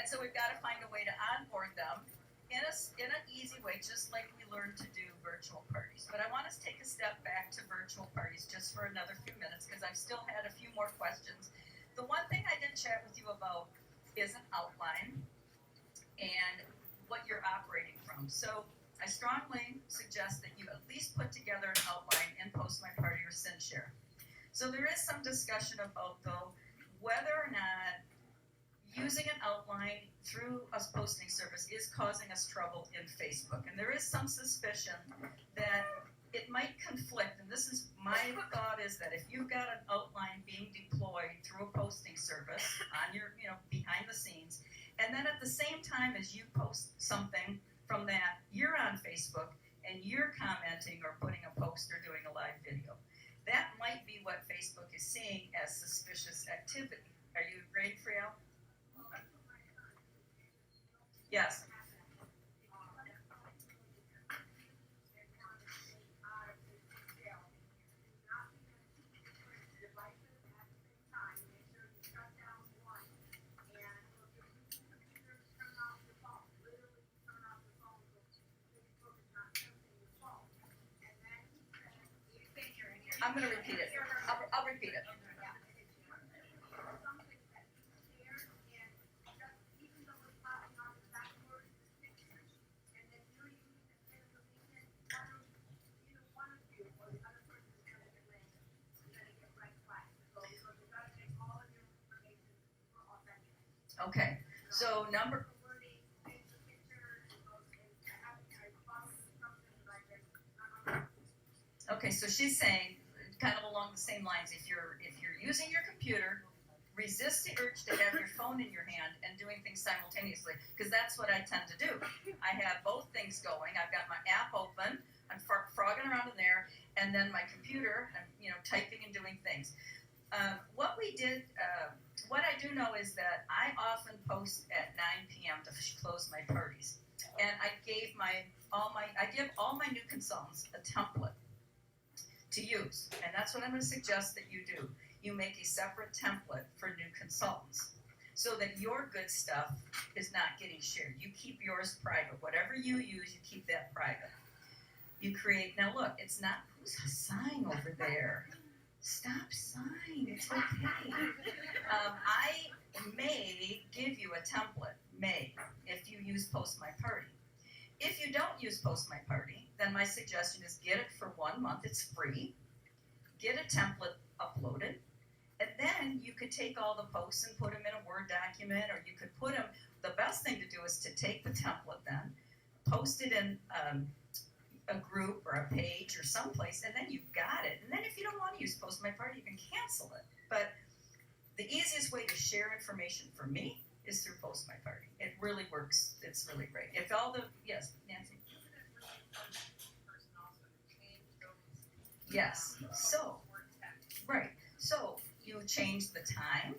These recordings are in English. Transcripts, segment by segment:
And so we've got to find a way to onboard them in an easy way, just like we learned to do virtual parties. But I want us to take a step back to virtual parties just for another few minutes, because I've still had a few more questions. The one thing I did chat with you about is an outline and what you're operating from. So I strongly suggest that you at least put together an outline in Post My Party or SendShare. So there is some discussion about, though, whether or not using an outline through a posting service is causing us trouble in Facebook. And there is some suspicion that it might conflict, and this is my thought, is that if you've got an outline being deployed through a posting service on your, behind the scenes, and then at the same time as you post something from that, you're on Facebook and you're commenting or putting a post or doing a live video. That might be what Facebook is seeing as suspicious activity. Are you agreeing, Friel? Yes. I'm going to repeat it. I'll repeat it. Okay, so Okay, so she's saying, kind of along the same lines, if you're using your computer, resist the urge to have your phone in your hand and doing things simultaneously, because that's what I tend to do. I have both things going. I've got my app open, I'm frogging around in there, and then my computer, I'm typing and doing things. What I do know is that I often post at 9 p.m. to close my parties, and I give all my new consultants a template to use, and that's what I'm going to suggest that you do. You make a separate template for new consultants so that your good stuff is not getting shared. You keep yours private. Whatever you use, you keep that private. You create, now look, it's not, who's sighing over there? Stop sighing, it's okay. I may give you a template, if you use Post My Party. If you don't use Post My Party, then my suggestion is get it for 1 month, it's free. Get a template uploaded, and then you could take all the posts and put them in a Word document, or you could put them, the best thing to do is to take the template then, post it in a group or a page or someplace, and then you've got it. And then if you don't want to use Post My Party, you can cancel it. But the easiest way to share information for me is through Post My Party. It really works. It's really great. Yes, Nancy? Yes. So, right. So you change the time,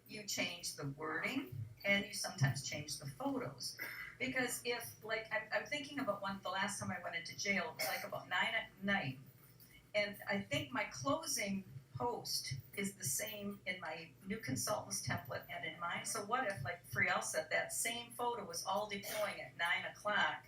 you change the wording, and you sometimes change the photos. Because if, like, I'm thinking about the last time I went into jail, it was like about 9 at night. And I think my closing post is the same in my new consultant's template and in mine. So what if, like Friel said, that same photo was all deploying at 9 o'clock,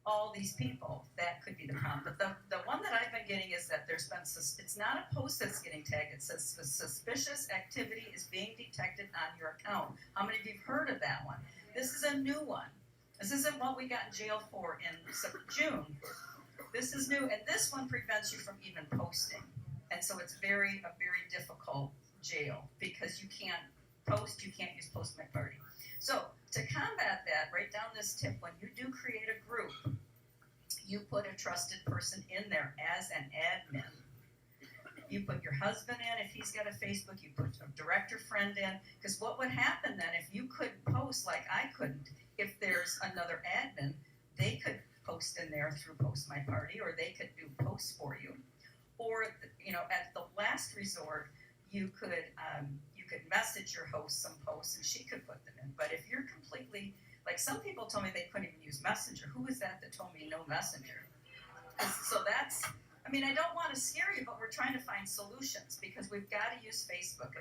all these people? That could be the problem. But the one that I've been getting is that there's been, it's not a post that's getting tagged, it says suspicious activity is being detected on your account. How many of you have heard of that one? This is a new one. This isn't what we got in jail for in June. This is new, and this one prevents you from even posting. And so it's a very difficult jail, because you can't post, you can't use Post My Party. So to combat that, write down this tip. When you do create a group, you put a trusted person in there as an admin. You put your husband in if he's got a Facebook, you put a director friend in, because what would happen then if you couldn't post like I couldn't, if there's another admin, they could post in there through Post My Party, or they could do posts for you. Or, at the last resort, you could message your host some posts and she could put them in. But if you're completely, like some people told me they couldn't even use Messenger. Who was that told me no Messenger? So that's, I don't want to scare you, but we're trying to find solutions, because we've got to use Facebook.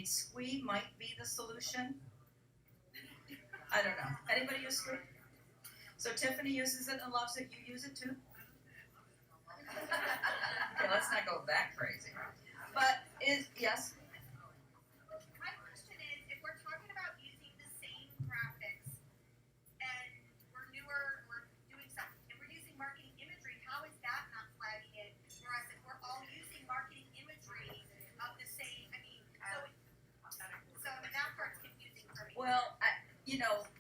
Squee might be the solution. I don't know. Anybody use Squid? So Tiffany uses it and loves it. You use it too? Okay, let's not go that crazy. But yes? My question is, if we're talking about using the same graphics and we're newer, we're doing something, and we're using marketing imagery, how is that not flagging it for us if we're all using marketing imagery of the same? I mean, so that part's confusing for me. Well,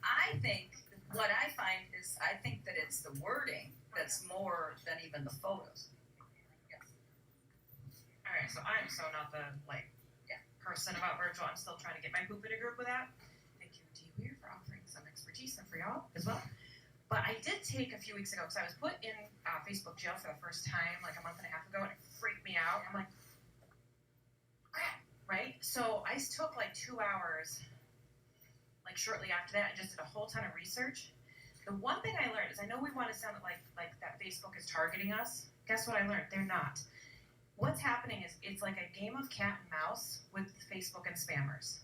I think what I find is I think that it's the wording that's more than even the photos. Yes. Alright, so I'm so not the person about virtual. I'm still trying to get my poop in a group with that. Thank you, D Weir, for offering some expertise and for y'all as well. But I did take a few weeks ago because I was put in Facebook jail for the first time like a month and a half ago, and it freaked me out. I'm like, crap, right? So I took like 2 hours, like shortly after that, and just did a whole ton of research. The one thing I learned is I know we want to sound like that Facebook is targeting us. Guess what I learned? They're not. What's happening is it's like a game of cat and mouse with Facebook and spammers.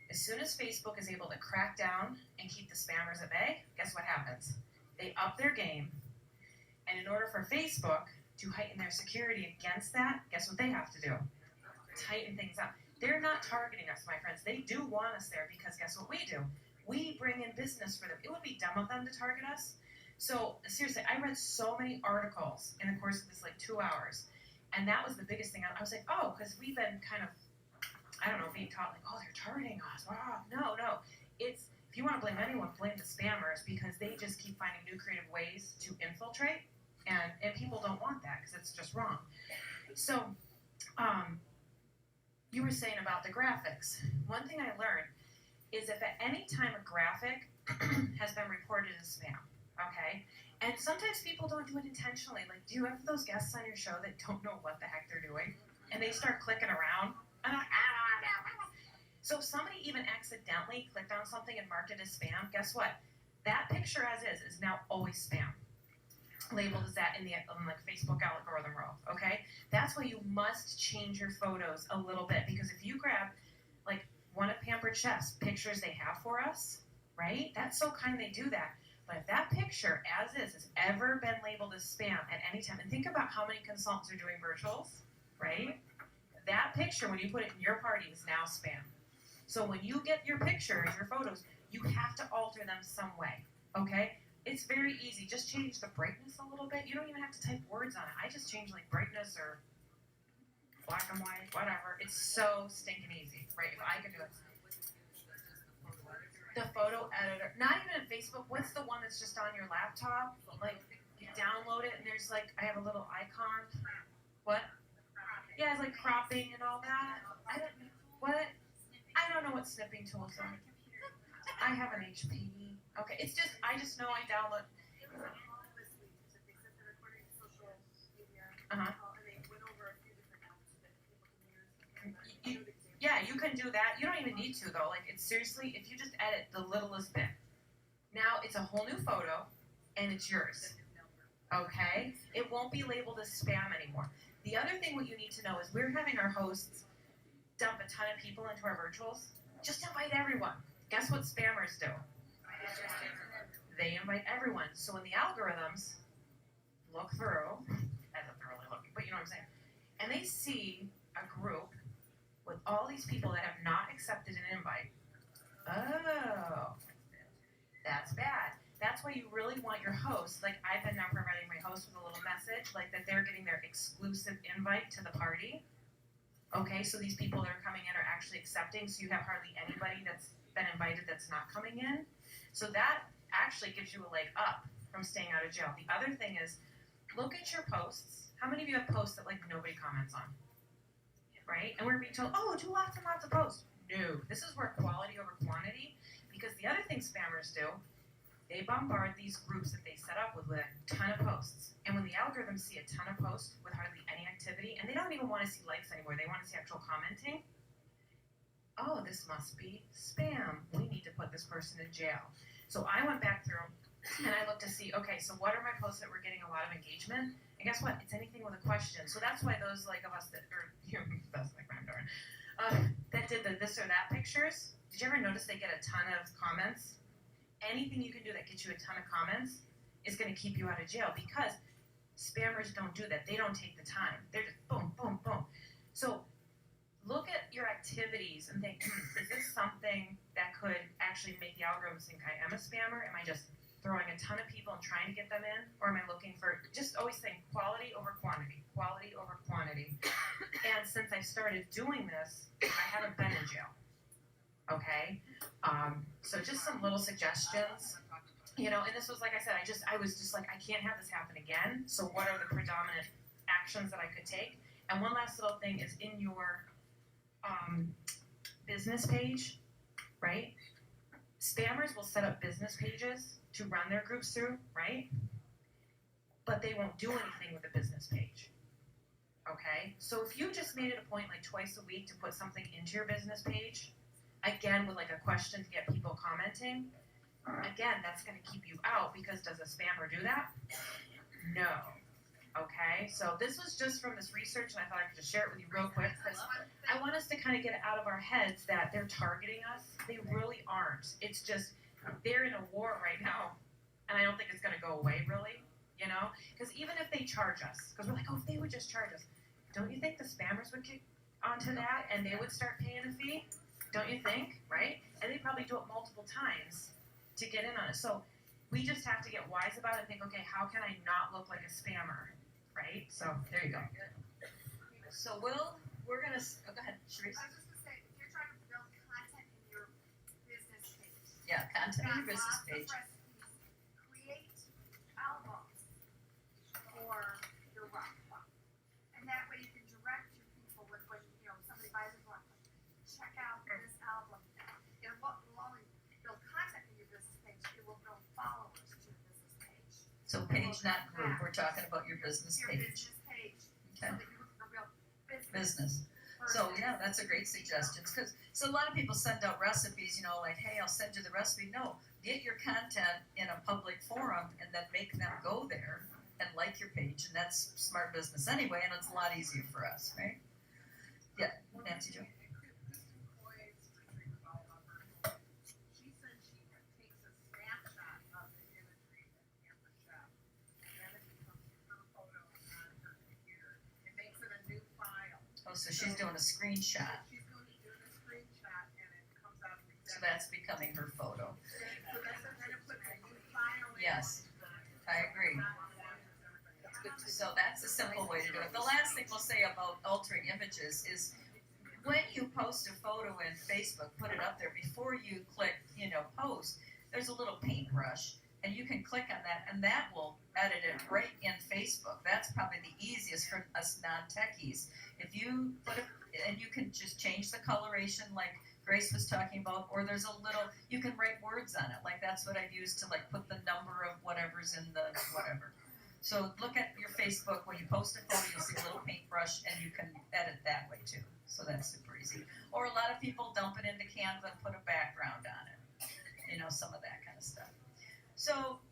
As soon as Facebook is able to crack down and keep the spammers at bay, guess what happens? They up their game. And in order for Facebook to heighten their security against that, guess what they have to do? Tighten things up. They're not targeting us, my friends. They do want us there because guess what we do? We bring in business for them. It would be dumb of them to target us. So seriously, I read so many articles in the course of this 2 hours. And that was the biggest thing. I was like, oh, because we've been kind of, I don't know, being taught like, oh, they're targeting us. Wow. No. It's, if you want to blame anyone, blame the spammers because they just keep finding new creative ways to infiltrate. And people don't want that because it's just wrong. So, you were saying about the graphics. One thing I learned is if at any time a graphic has been reported as spam, okay? And sometimes people don't do it intentionally. Like, do you have those guests on your show that don't know what the heck they're doing? And they start clicking around. And so if somebody even accidentally clicked on something and marked it as spam, guess what? That picture as is now always spam. Labeled as that in the Facebook algorithm row, okay? That's why you must change your photos a little bit. Because if you grab, one of Pampered Chef's pictures they have for us, right? That's so kind they do that. But if that picture, as is, has ever been labeled as spam at any time, and think about how many consultants are doing virtuals, right? That picture, when you put it in your party, is now spam. So when you get your pictures, your photos, you have to alter them some way, okay? It's very easy. Just change the brightness a little bit. You don't even have to type words on it. I just change brightness or black and white, whatever. It's so stinking easy, right? If I can do it. The photo editor, not even in Facebook. What's the one that's just on your laptop? You download it and there's I have a little icon. What? Yeah, it's cropping and all that. I don't know what snipping tools are. I have an HP. Okay, I just know I download. Yeah, you can do that. You don't even need to though. It's seriously, if you just edit the littlest bit, now it's a whole new photo, and it's yours. Okay? It won't be labeled as spam anymore. The other thing what you need to know is we're having our hosts dump a ton of people into our virtuals. Just invite everyone. Guess what spammers do? They invite everyone. So when the algorithms look through, as if they're really looking, but you know what I'm saying, and they see a group with all these people that have not accepted an invite. Oh, that's bad. That's why you really want your host, I've been now providing my host with a little message, that they're getting their exclusive invite to the party. Okay, so these people that are coming in are actually accepting, so you have hardly anybody that's been invited that's not coming in. So that actually gives you a leg up from staying out of jail. The other thing is, look at your posts. How many of you have posts that nobody comments on? Right? And we're being told, oh, do lots and lots of posts. No. This is where quality over quantity, because the other thing spammers do, they bombard these groups that they set up with a ton of posts. And when the algorithms see a ton of posts with hardly any activity, and they don't even want to see likes anymore, they want to see actual commenting, oh, this must be spam. We need to put this person in jail. So I went back through and I looked to see, okay, so what are my posts that were getting a lot of engagement? And guess what? It's anything with a question. So that's why those of us that, that's my granddaughter, that did the this or that pictures, did you ever notice they get a ton of comments? anything you can do that gets you a ton of comments is going to keep you out of jail, because spammers don't do that. They don't take the time. They're just boom, boom, boom. So look at your activities and think, is this something that could actually make the algorithm think I am a spammer? Am I just throwing a ton of people and trying to get them in? Or am I looking for, just always think quality over quantity, quality over quantity. And since I started doing this, I haven't been in jail. Okay? So just some little suggestions. You know, and this was, like I said, I was just like, I can't have this happen again. So what are the predominant actions that I could take? And one last little thing is in your business page, right? Spammers will set up business pages to run their groups through, right? But they won't do anything with the business page. Okay? So if you just made it a point like twice a week to put something into your business page, again with like a question to get people commenting, again, that's going to keep you out, because does a spammer do that? No. Okay? So this was just from this research, and I thought I could just share it with you real quick, because I want us to kind of get it out of our heads that they're targeting us. They really aren't. It's just they're in a war right now, and I don't think it's going to go away, really, you know? Because even if they charge us, because we're like, oh, if they would just charge us, don't you think the spammers would kick onto that, and they would start paying a fee? Don't you think, right? And they probably do it multiple times to get in on it. So we just have to get wise about it and think, okay, how can I not look like a spammer, right? So there you go. So we're gonna, go ahead, Sharice. I was just gonna say, if you're trying to build content in your business page. Yeah, content on your got business lots of page. recipes, create albums for your rock club. And that way you can direct your people with what, you know, somebody buys a book, check out this album. It will only build content in your business page, it will build followers to your business page. So page, not group. We're talking about your business Your page. business page, Okay. so that you can build Business. So yeah, that's a great suggestion. Because so a lot of people send out recipes, you know, like, hey, I'll send you the recipe. No, get your content in a public forum and then make them go there and like your page, and that's smart business anyway, and it's a lot easier for us, right? Yeah, Nancy Jo. She said she takes a snapshot of the imagery that's in the shop, and then it becomes her photo on her computer. It makes it a new file. Oh, so she's doing a screenshot. She's going to do the screenshot, and it comes out exactly. So that's becoming her photo. So that's a kind of put a new file in. Yes, I agree. So that's a simple way to do it. The last thing we'll say about altering images is when you post a photo in Facebook, put it up there, before you click, you know, post, there's a little paintbrush, and you can click on that, and that will edit it right in Facebook. That's probably the easiest for us non-techies. If you put it, and you can just change the coloration like Grace was talking about, or there's a little, you can write words on it, like that's what I've used to like put the number of whatever's in the whatever. So look at your Facebook, when you post a photo, you'll see a little paintbrush, and you can edit that way too. So that's super easy. Or a lot of people dump it into Canva and put a background on it. You know, some of that kind of stuff. So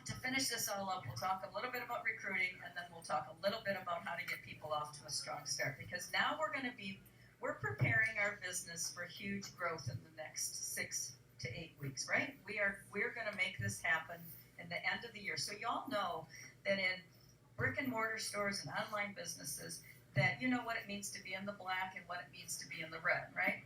to finish this all up, we'll talk a little bit about recruiting, and then we'll talk a little bit about how to get people off to a strong start. Because now we're preparing our business for huge growth in the next 6 to 8 weeks, right? We're going to make this happen in the end of the year. So y'all know that in brick and mortar stores and online businesses, that you know what it means to be in the black and what it means to be in the red, right?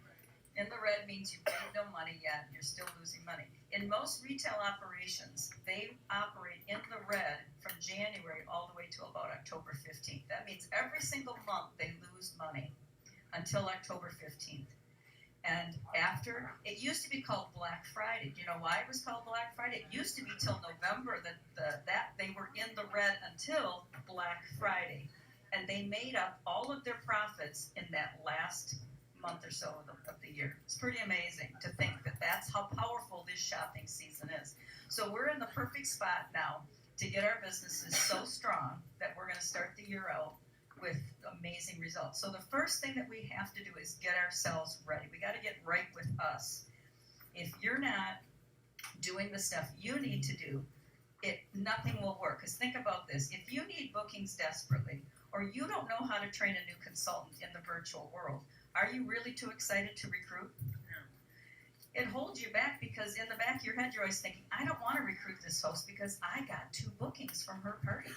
In the red means you paid no money yet, you're still losing money. In most retail operations, they operate in the red from January all the way to about October 15th. That means every single month they lose money until October 15th. And after, it used to be called Black Friday. Do you know why it was called Black Friday? It used to be till November that they were in the red until Black Friday. And they made up all of their profits in that last month or so of the year. It's pretty amazing to think that that's how powerful this shopping season is. So we're in the perfect spot now to get our businesses so strong that we're going to start the year out with amazing results. So the first thing that we have to do is get ourselves ready. We got to get right with us. If you're not doing the stuff you need to do, nothing will work. Because think about this. If you need bookings desperately, or you don't know how to train a new consultant in the virtual world, are you really too excited to recruit? No. it holds you back because in the back of your head, you're always thinking, I don't want to recruit this host because I got 2 bookings from her party.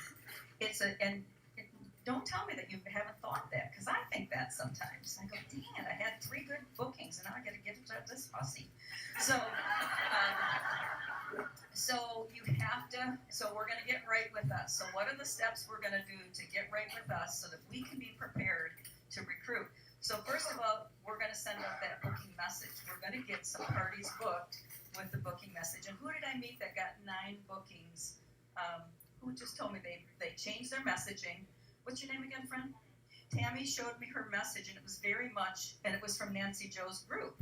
Don't tell me that you haven't thought that, because I think that sometimes. I go, dang it, I had 3 good bookings, and now I got to give it to this fussy. So you have to. So we're going to get right with us. So what are the steps we're going to do to get right with us so that we can be prepared to recruit? So first of all, we're going to send out that booking message. We're going to get some parties booked with the booking message. And who did I meet that got 9 bookings? Who just told me they changed their messaging. What's your name again, friend? Tammy showed me her message, and it was very much, and it was from Nancy Joe's group.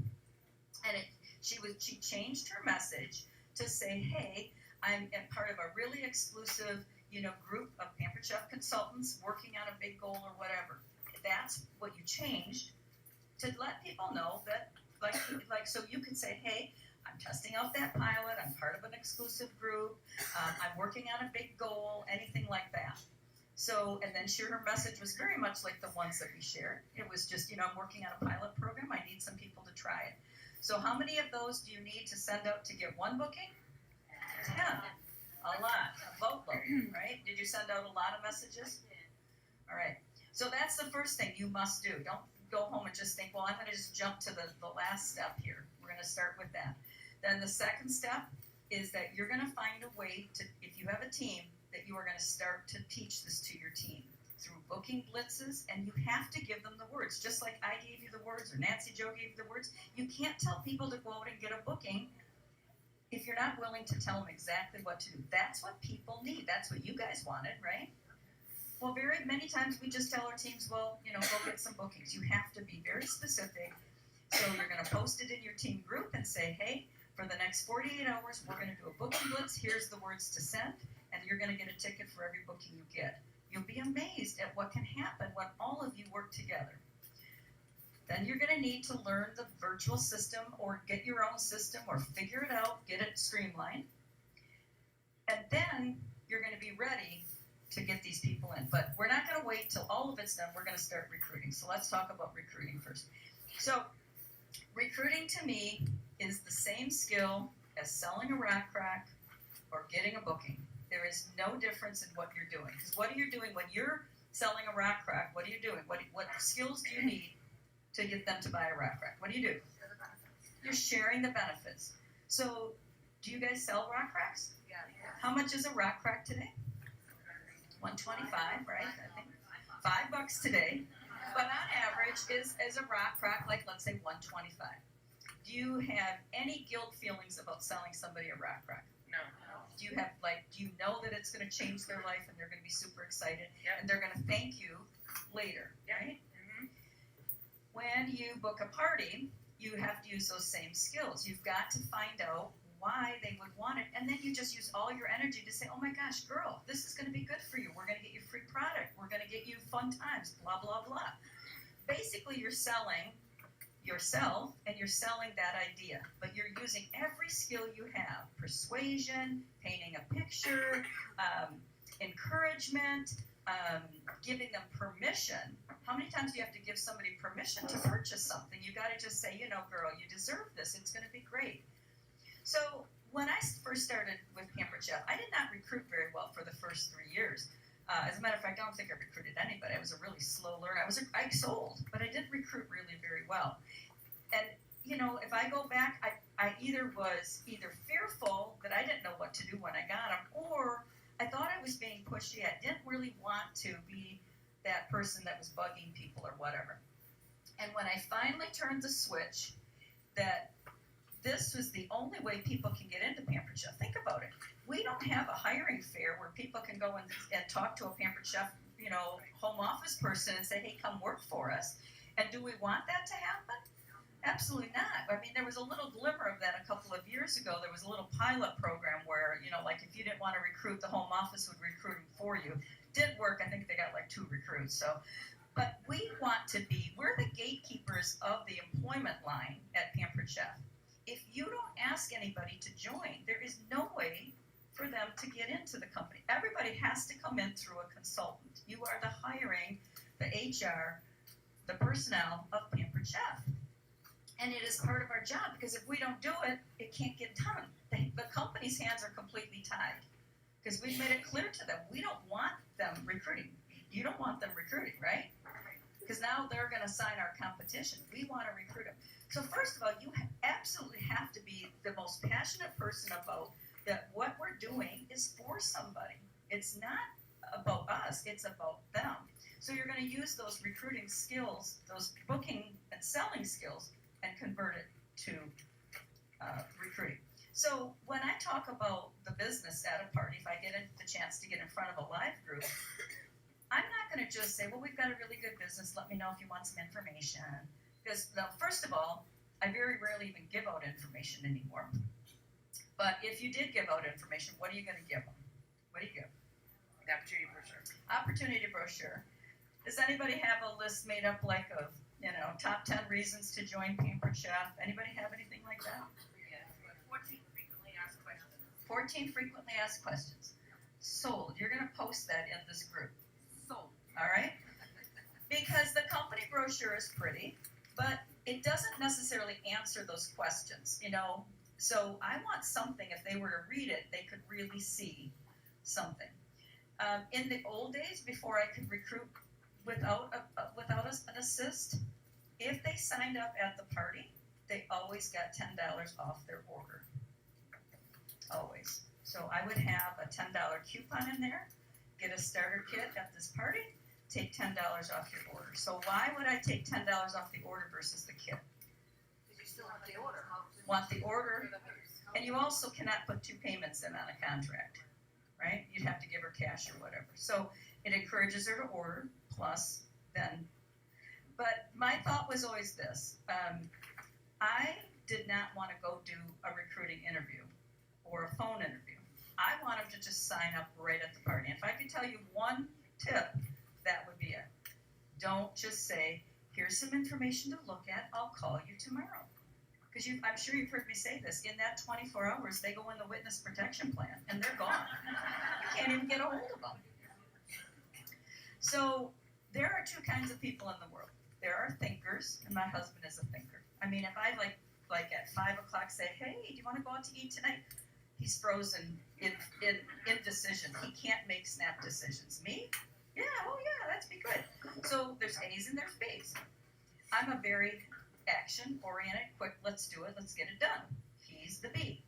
And she changed her message to say, hey, I'm part of a really exclusive, group of Pampered Chef consultants working on a big goal or whatever. That's what you changed to let people know that, like, so you could say, hey, I'm testing out that pilot. I'm part of an exclusive group. I'm working on a big goal, anything like that. So, and then her message was very much like the ones that we shared. It was just, I'm working on a pilot program. I need some people to try it. So how many of those do you need to send out to get 1 booking? 10. A lot. A boatload, right? Did you send out a lot of messages? All right. So that's the first thing you must do. Don't go home and just think, well, I'm going to just jump to the last step here. We're going to start with that. Then the second step is that you're going to find a way to, if you have a team, that you are going to start to teach this to your team through booking blitzes, and you have to give them the words. Just like I gave you the words, or Nancy Joe gave you the words, you can't tell people to go out and get a booking if you're not willing to tell them exactly what to do. That's what people need. That's what you guys wanted, right? Well, very many times we just tell our teams, well, go get some bookings. You have to be very specific. So you're going to post it in your team group and say, hey, for the next 48 hours, we're going to do a booking blitz. Here's the words to send, and you're going to get a ticket for every booking you get. You'll be amazed at what can happen when all of you work together. Then you're going to need to learn the virtual system or get your own system or figure it out, get it streamlined. And then you're going to be ready to get these people in. But we're not going to wait till all of it's done. We're going to start recruiting. So let's talk about recruiting first. So recruiting to me is the same skill as selling a rack crack or getting a booking. There is no difference in what you're doing. Because what are you doing when you're selling a rack crack? What are you doing? What skills do you need to get them to buy a rack crack? What do you do? You're sharing the benefits. So do you guys sell rack cracks? Yeah. How much is a rack crack today? $125, right? I think $5 today. But on average is a rack crack, like let's say $125. Do you have any guilt feelings about selling somebody a rack crack? No. Do you know that it's going to change their life and they're going to be super excited, Yep. and they're going to thank you later, Yep. right? Mm-hmm. When you book a party, you have to use those same skills. You've got to find out why they would want it, and then you just use all your energy to say, oh my gosh, girl, this is going to be good for you. We're going to get you free product. We're going to get you fun times, blah, blah, blah. Basically, you're selling yourself and you're selling that idea, but you're using every skill you have: persuasion, painting a picture, encouragement, giving them permission. How many times do you have to give somebody permission to purchase something? You got to just say, girl, you deserve this. It's going to be great. So when I first started with Pampered Chef, I did not recruit very well for the first 3 years. As a matter of fact, I don't think I recruited anybody. I was a really slow learner. I sold, but I didn't recruit really very well. And, if I go back, I either was fearful that I didn't know what to do when I got them, or I thought I was being pushy. I didn't really want to be that person that was bugging people or whatever. And when I finally turned the switch that this was the only way people can get into Pampered Chef. Think about it. We don't have a hiring fair where people can go and talk to a Pampered Chef, home office person and say, hey, come work for us. And do we want that to happen? Absolutely not. I mean, there was a little glimmer of that a couple of years ago. There was a little pilot program where, like if you didn't want to recruit, the home office would recruit them for you. Didn't work. I think they got like 2 recruits. But we're the gatekeepers of the employment line at Pampered Chef. If you don't ask anybody to join, there is no way for them to get into the company. Everybody has to come in through a consultant. You are the HR, the personnel of Pampered Chef. And it is part of our job, because if we don't do it, it can't get done. The company's hands are completely tied, because we've made it clear to them, we don't want them recruiting. You don't want them recruiting, right? Because now they're going to sign our competition. We want to recruit them. So first of all, you absolutely have to be the most passionate person about that what we're doing is for somebody. It's not about us, it's about them. So you're going to use those recruiting skills, those booking and selling skills, and convert it to recruiting. So when I talk about the business at a party, if I get the chance to get in front of a live group, I'm not going to just say, well, we've got a really good business, let me know if you want some information. Because, first of all, I very rarely even give out information anymore. But if you did give out information, what are you going to give them? What do you give? The opportunity brochure. Opportunity brochure. Does anybody have a list made up like of, top 10 reasons to join Pampered Chef? Anybody have anything like that? Yeah, 14 frequently asked questions. 14 frequently asked questions. Sold. You're going to post that in this group. Sold. All right? Because the company brochure is pretty, but it doesn't necessarily answer those questions, So I want something, if they were to read it, they could really see something. In the old days, before I could recruit without an assist, if they signed up at the party, they always got $10 off their order. Always. So I would have a $10 coupon in there, get a starter kit at this party, take $10 off your order. So why would I take $10 off the order versus the kit? Because you still want the order. Want the order, and you also cannot put 2 payments in on a contract, right? You'd have to give her cash or whatever. So it encourages her to order, plus then. But my thought was always this. I did not want to go do a recruiting interview or a phone interview. I want them to just sign up right at the party. And if I could tell you one tip, that would be it. Don't just say, here's some information to look at, I'll call you tomorrow. Because I'm sure you've heard me say this, in that 24 hours, they go in the witness protection plan, and they're gone. You can't even get a hold of them. So there are 2 kinds of people in the world. There are thinkers, and my husband is a thinker. I mean, if I like at 5 o'clock say, hey, do you want to go out to eat tonight? He's frozen in indecision. He can't make snap decisions. Me? Yeah, oh yeah, that'd be good. So there's A's and there's B's. I'm a very action-oriented, quick, let's do it, let's get it done. He's the B.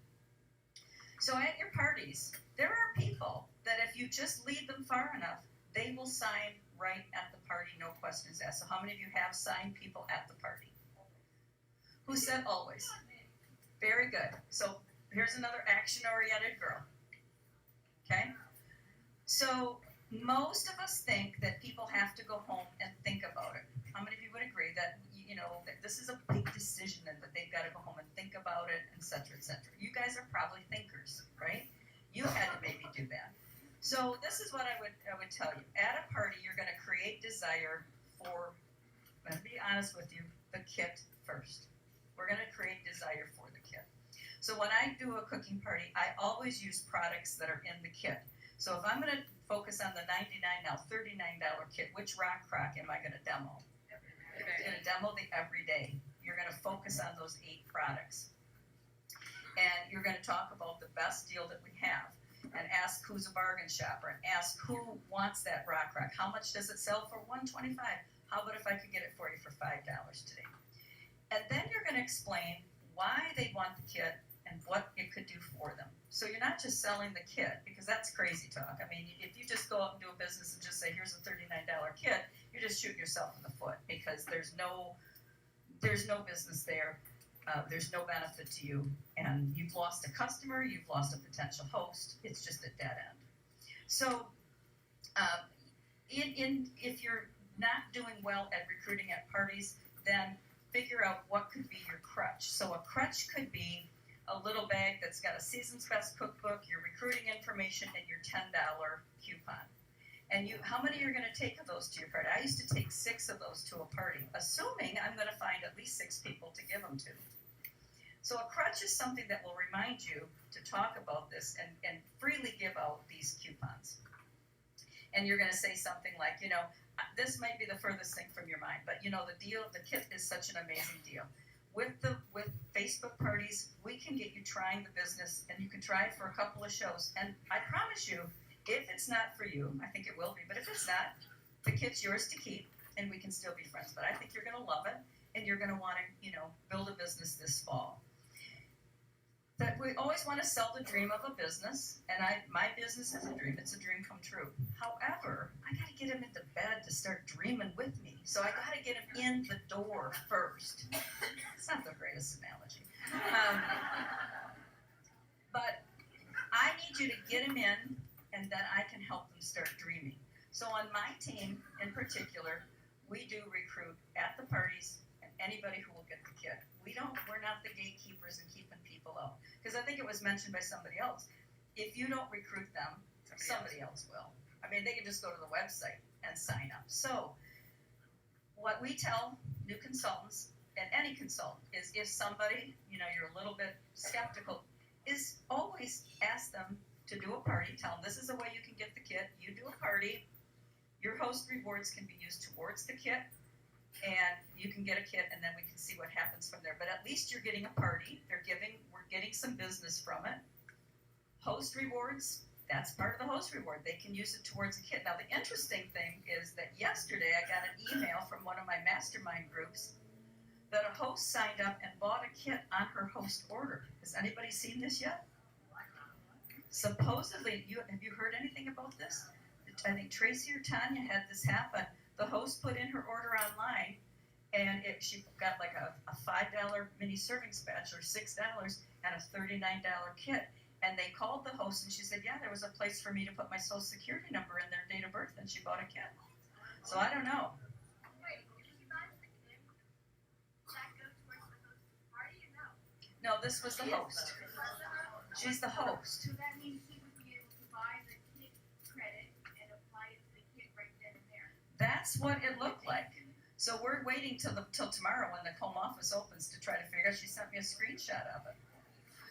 So at your parties, there are people that if you just lead them far enough, they will sign right at the party, no questions asked. So how many of you have signed people at the party? Who said always? Very good. So here's another action-oriented girl. Okay? So most of us think that people have to go home and think about it. How many of you would agree that, that this is a big decision and that they've got to go home and think about it, et cetera, et cetera? You guys are probably thinkers, right? You had to maybe do that. So this is what I would tell you. At a party, you're going to create desire for, I'm going to be honest with you, the kit first. We're going to create desire for the kit. So when I do a cooking party, I always use products that are in the kit. So if I'm going to focus on the $99, now $39 kit, which rock crock am I going to demo? You're going to demo the everyday. You're going to focus on those 8 products. And you're going to talk about the best deal that we have. And ask who's a bargain shopper. And ask who wants that rock crock. How much does it sell for? $125. How about if I could get it for you for $5 today? And then you're going to explain why they want the kit and what it could do for them. So you're not just selling the kit, because that's crazy talk. I mean, if you just go out and do a business and just say, here's a $39 kit, you're just shooting yourself in the foot, because there's no business there. There's no benefit to you, and you've lost a customer, you've lost a potential host. It's just a dead end. So if you're not doing well at recruiting at parties, then figure out what could be your crutch. So a crutch could be a little bag that's got a Season's Best cookbook, your recruiting information, and your $10 coupon. And how many are going to take of those to your party? I used to take 6 of those to a party, assuming I'm going to find at least 6 people to give them to. So a crutch is something that will remind you to talk about this and freely give out these coupons. And you're going to say something like, this might be the furthest thing from your mind, but the kit is such an amazing deal. with Facebook parties, we can get you trying the business, and you can try it for a couple of shows. And I promise you, if it's not for you, I think it will be, but if it's not, the kit's yours to keep, and we can still be friends. But I think you're going to love it, and you're going to want to, build a business this fall. That we always want to sell the dream of a business, and my business is a dream. It's a dream come true. However, I got to get him into bed to start dreaming with me. So I got to get him in the door first. It's not the greatest analogy. But I need you to get him in, and then I can help them start dreaming. So on my team in particular, we do recruit at the parties and anybody who will get the kit. We're not the gatekeepers and keeping people out. Because I think it was mentioned by somebody else. If you don't recruit them, somebody else will. I mean, they can just go to the website and sign up. So what we tell new consultants and any consultant is if somebody, you're a little bit skeptical, is always ask them to do a party. Tell them this is the way you can get the kit. You do a party. Your host rewards can be used towards the kit, and you can get a kit, and then we can see what happens from there. But at least you're getting a party. We're getting some business from it. Host rewards, that's part of the host reward. They can use it towards a kit. Now, the interesting thing is that yesterday I got an email from one of my mastermind groups that a host signed up and bought a kit on her host order. Has anybody seen this yet? Supposedly, have you heard anything about this? I think Tracy or Tanya had this happen. The host put in her order online, and she got like a $5 mini serving spatula, $6, and a $39 kit. And they called the host, and she said, yeah, there was a place for me to put my social security number and their date of birth, and she bought a kit. So I don't know. Wait, if she buys the kit, does that go towards the host's party or no? No, this was the host. She's the host. So that means he would be able to buy the kit credit and apply it to the kit right then and there. That's what it looked like. So we're waiting till tomorrow when the home office opens to try to figure out. She sent me a screenshot of it.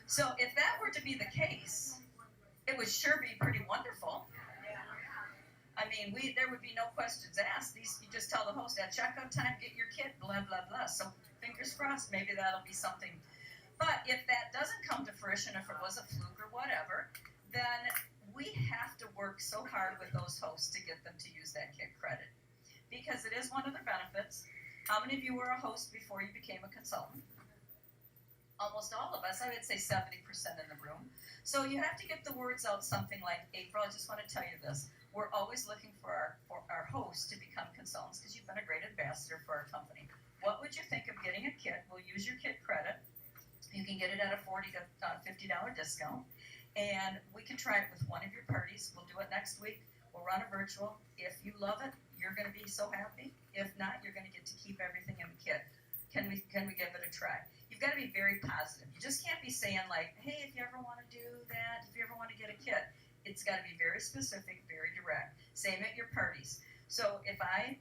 So if that were to be the case, it would sure be pretty wonderful. I mean, there would be no questions asked. You just tell the host at checkout time, get your kit, blah, blah, blah. So fingers crossed, maybe that'll be something. But if that doesn't come to fruition, if it was a fluke or whatever, then we have to work so hard with those hosts to get them to use that kit credit. Because it is one of the benefits. How many of you were a host before you became a consultant? Almost all of us, I would say 70% in the room. So you have to get the words out, something like, April, I just want to tell you this. We're always looking for our hosts to become consultants because you've been a great ambassador for our company. What would you think of getting a kit? We'll use your kit credit. You can get it at a $40 to $50 discount. And we can try it with one of your parties. We'll do it next week. We'll run a virtual. If you love it, you're going to be so happy. If not, you're going to get to keep everything in the kit. Can we give it a try? You've got to be very positive. You just can't be saying like, hey, if you ever want to do that, if you ever want to get a kit, it's got to be very specific, very direct. Same at your parties. So if I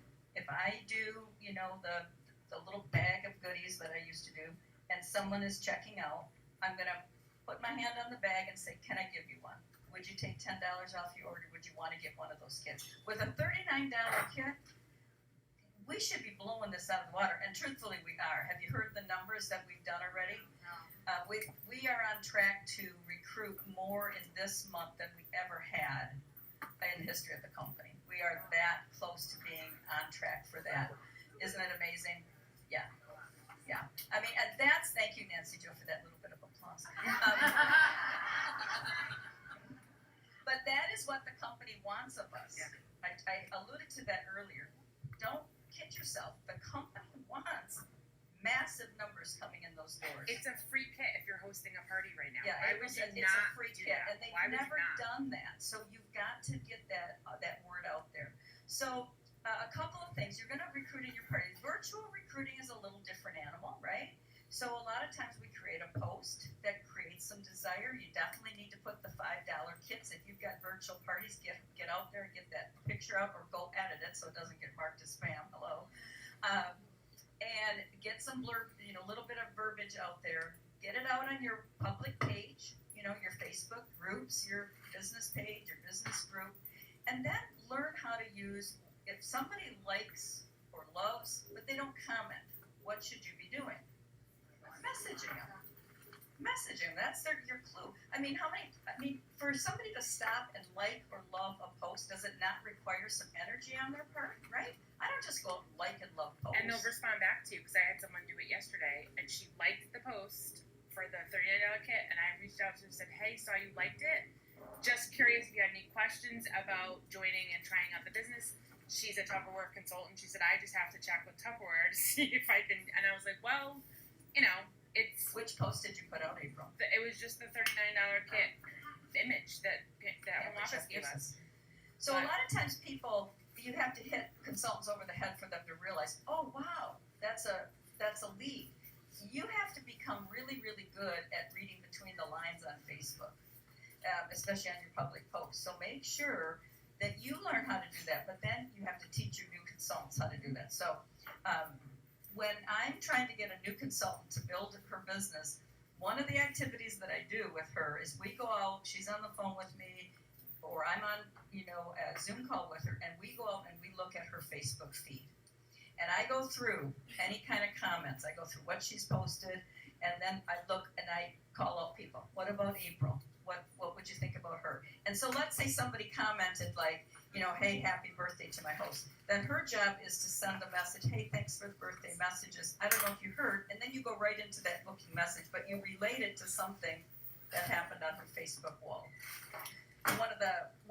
do, the little bag of goodies that I used to do, and someone is checking out, I'm going to put my hand on the bag and say, can I give you one? Would you take $10 off your order? Would you want to get one of those kits? With a $39 kit, we should be blowing this out of the water, and truthfully we are. Have you heard the numbers that we've done already? We are on track to recruit more in this month than we ever had in the history of the company. We are that close to being on track for that. Isn't it amazing? Yeah. I mean, and thank you, Nancy Jo, for that little bit of applause. But that is what the company wants of us. I alluded to that earlier. Don't kid yourself. The company wants massive numbers coming in those doors. It's a free kit if you're hosting a party right now. Yeah, Why would it's you a not free do kit, that? and they've Why would you never not? done that. So you've got to get that word out there. So a couple of things. You're going to recruit in your party. Virtual recruiting is a little different animal, right? So a lot of times we create a post that creates some desire. You definitely need to put the $5 kits. If you've got virtual parties, get out there and get that picture out, or go edit it so it doesn't get marked as spam. Hello. And get some blurb, little bit of verbiage out there. Get it out on your public page, your Facebook groups, your business page, your business group, and then learn how to use, if somebody likes or loves, but they don't comment, what should you be doing? messaging them. That's your clue. For somebody to stop and like or love a post, does it not require some energy on their part, right? I don't just go like and love posts. And they'll respond back to you, because I had someone do it yesterday, and she liked the post for the $39 kit, and I reached out to her and said, hey, saw you liked it. Just curious if you had any questions about joining and trying out the business. She's a Tupperware consultant. She said, I just have to check with Tupperware to see if I can. And I was like, well, it's. Which post did you put out, April? It was just the $39 kit image that home office gave us. So a lot of times people, you have to hit consultants over the head for them to realize, oh wow, that's a lead. You have to become really, really good at reading between the lines on Facebook, especially on your public posts. So make sure that you learn how to do that, but then you have to teach your new consultants how to do that. So when I'm trying to get a new consultant to build her business, one of the activities that I do with her is we go out, she's on the phone with me, or I'm on, a Zoom call with her, and we go out and we look at her Facebook feed. And I go through any kind of comments. I go through what she's posted, and then I look and I call out people. What about April? What would you think about her? And so let's say somebody commented like, hey, happy birthday to my host. Then her job is to send a message, hey, thanks for the birthday messages. I don't know if you heard, and then you go right into that booking message, but you relate it to something that happened on her Facebook wall. One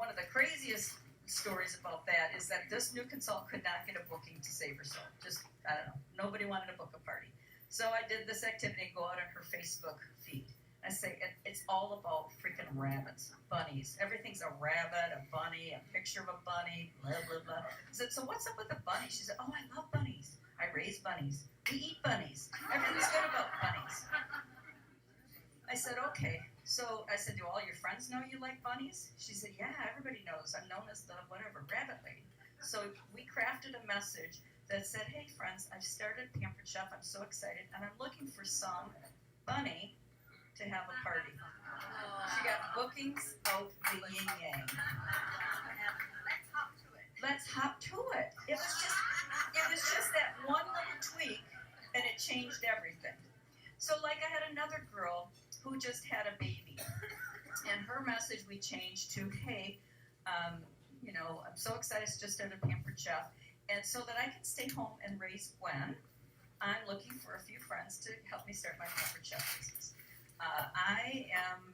of the craziest stories about that is that this new consultant could not get a booking to save her soul. Just, I don't know, nobody wanted to book a party. So I did this activity, go out on her Facebook feed. I say, it's all about freaking rabbits, bunnies. Everything's a rabbit, a bunny, a picture of a bunny, blah, blah, blah. I said, so what's up with the bunny? She said, oh, I love bunnies. I raise bunnies. We eat bunnies. Everything's good about bunnies. I said, okay. So I said, do all your friends know you like bunnies? She said, yeah, everybody knows. I'm known as the whatever, rabbit lady. So we crafted a message that said, hey, friends, I've started Pampered Chef. I'm so excited. And I'm looking for some bunny to have a party. She got bookings out the yin yang. Let's hop to it. It was just that one little tweak, and it changed everything. So like I had another girl who just had a baby, and her message we changed to, hey, I'm so excited to just start a Pampered Chef, and so that I can stay home and raise Gwen, I'm looking for a few friends to help me start my Pampered Chef business. I am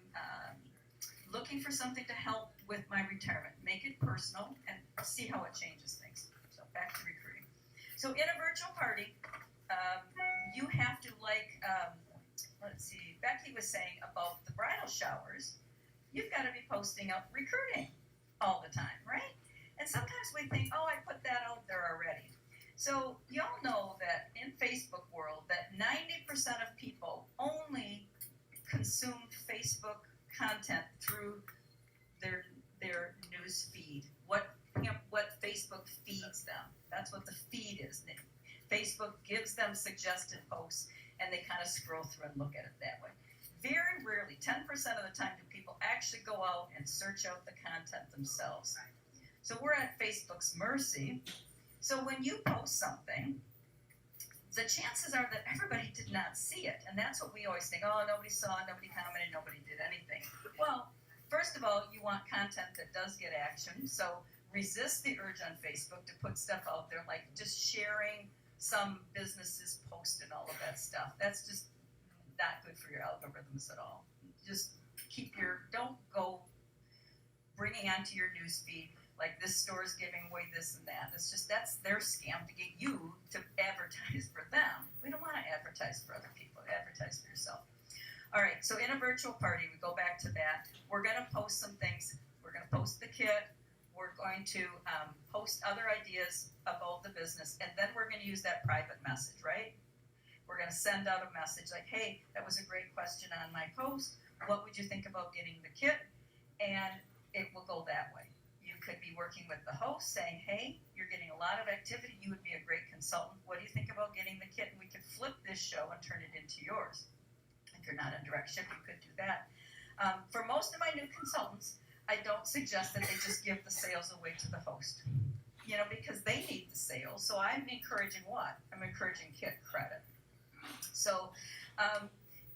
looking for something to help with my retirement. Make it personal and see how it changes things. So back to recruiting. So in a virtual party, you have to let's see, Becky was saying about the bridal showers, you've got to be posting up recruiting all the time, right? And sometimes we think, oh, I put that out there already. So y'all know that in Facebook world that 90% of people only consume Facebook content through their news feed. What Facebook feeds them. That's what the feed is. Facebook gives them suggested posts, and they kind of scroll through and look at it that way. Very rarely, 10% of the time, do people actually go out and search out the content themselves. So we're at Facebook's mercy. So when you post something, the chances are that everybody did not see it. And that's what we always think, oh, nobody saw it, nobody commented, nobody did anything. Well, first of all, you want content that does get action. So resist the urge on Facebook to put stuff out there, like just sharing some businesses' post and all of that stuff. That's just not good for your algorithms at all. Just don't go bringing onto your news feed like this store is giving away this and that. That's their scam to get you to advertise for them. We don't want to advertise for other people. Advertise for yourself. All right, so in a virtual party, we go back to that. We're going to post some things. We're going to post the kit. We're going to post other ideas about the business, and then we're going to use that private message, right? We're going to send out a message like, hey, that was a great question on my post. What would you think about getting the kit? And it will go that way. You could be working with the host saying, hey, you're getting a lot of activity. You would be a great consultant. What do you think about getting the kit? And we could flip this show and turn it into yours. If you're not in direct ship, you could do that. For most of my new consultants, I don't suggest that they just give the sales away to the host, because they need the sales. So I'm encouraging what? I'm encouraging kit credit. So